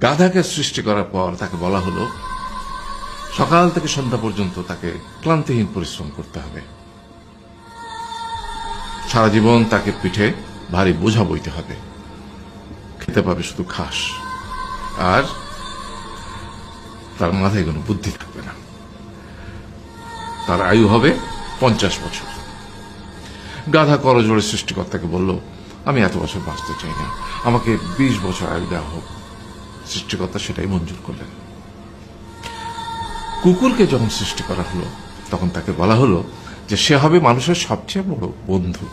গাধাকে সৃষ্টি করার পর তাকে বলা হলো সকাল থেকে সন্ধ্যা পর্যন্ত তাকে ক্লান্তিহীন পরিশ্রম করতে হবে, সারা জীবন তাকে পিঠে ভারী বোঝা বইতে হবে, খেতে পাবে শুধু ঘাস, আর তার মাথায় কোনো বুদ্ধি থাকবে না। তার আয়ু হবে 50 বছর। গাধা করজোড়ে সৃষ্টিকর্তাকে বলল, আমি এত বছর বাঁচতে চাই না, আমাকে 20 বছর আয়ু দেওয়া হোক। সৃষ্টিকর্তা সেটাই মঞ্জুর করলেন। কুকুরকে যখন সৃষ্টি করা হলো তখন তাকে বলা হলো যে সে হবে মানুষের সবচেয়ে বড় বন্ধু,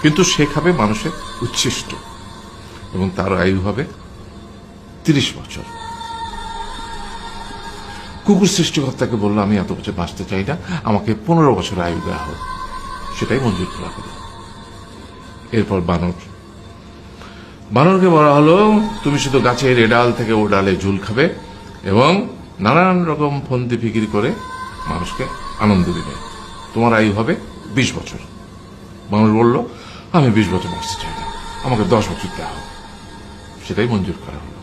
কিন্তু সে খাবে মানুষের উচ্ছিষ্ট, এবং তার আয়ু হবে 30 বছর। কুকুর সৃষ্টিকর্তাকে বলল, আমি এত বছর বাঁচতে চাই না, আমাকে 15 বছর আয়ু দেওয়া হোক। সেটাই মঞ্জুর করা হলো। এরপর বানরকে বলা হলো, তুমি শুধু গাছের এ ডাল থেকে ও ডালে ঝুল খাবে এবং নানান রকম ফন্দি ফিকির করে মানুষকে আনন্দ দিবে, তোমার আয়ু হবে 20 বছর। মানুষ বলল, আমি 20 বছর বাঁচতে চাই না, আমাকে 10 বছর দেওয়া হোক। সেটাই মঞ্জুর করা হলো।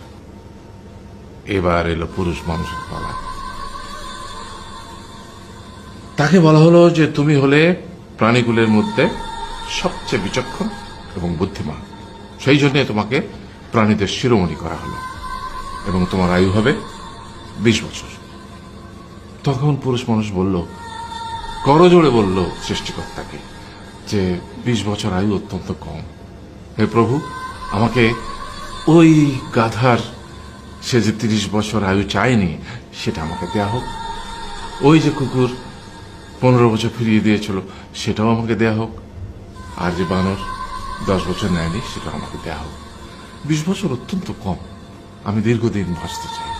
এবার এলো পুরুষ মানুষের পালা। তাকে বলা হলো যে তুমি হলে প্রাণীকুলের মধ্যে সবচেয়ে বিচক্ষণ এবং বুদ্ধিমান, সেই জন্য তোমাকে প্রাণীদের শিরোমণি করা হলো এবং তোমার আয়ু হবে 20 বছর। তখন পুরুষ মানুষ বলল, করজোড়ে বলল সৃষ্টিকর্তাকে যে 20 বছর আয়ু অত্যন্ত কম, হে প্রভু, আমাকে ওই গাধার সে যে 30 বছর আয়ু চায়নি সেটা আমাকে দেয়া হোক, ওই যে কুকুর 15 বছর ফিরিয়ে দিয়েছিল সেটাও আমাকে দেয়া হোক, আর যে বানর 10 বছর নেয়নি সেটা আমাকে দেয়া হোক। 20 বছর অত্যন্ত কম, আমি দীর্ঘদিন বাঁচতে চাই।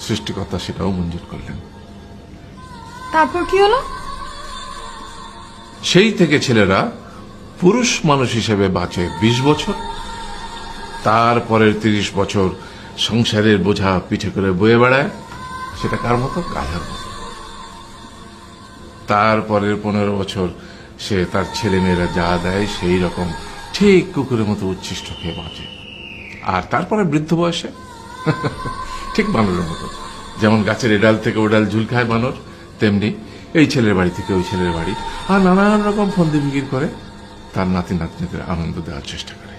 সৃষ্টিকর্তা সেটাও মঞ্জুর করলেন। তারপর কি হলো? সেই থেকে ছেলেরা পুরুষ মানুষ হিসেবে বাঁচে 20 বছর, তারপরের 30 বছর সংসারের বোঝা পিঠে করে বয়ে বেড়ায়, সেটা কার মতো? গাধার মতো। তারপরের 15 বছর সে তার ছেলে মেয়েরা যা দেয় সেই রকম ঠিক কুকুরের মতো উচ্ছিষ্ট খেয়ে বাঁচে। আর তারপরে বৃদ্ধ বয়সে ঠিক বানরের মতো, যেমন গাছের এডাল থেকে ওডাল ঝুল খায় বানর, তেমনি এই ছেলের বাড়ি থেকে ওই ছেলের বাড়ি, আর নানান রকম ফন্দি ফিকির করে তার নাতি নাতনিদের আনন্দ দেওয়ার চেষ্টা করে।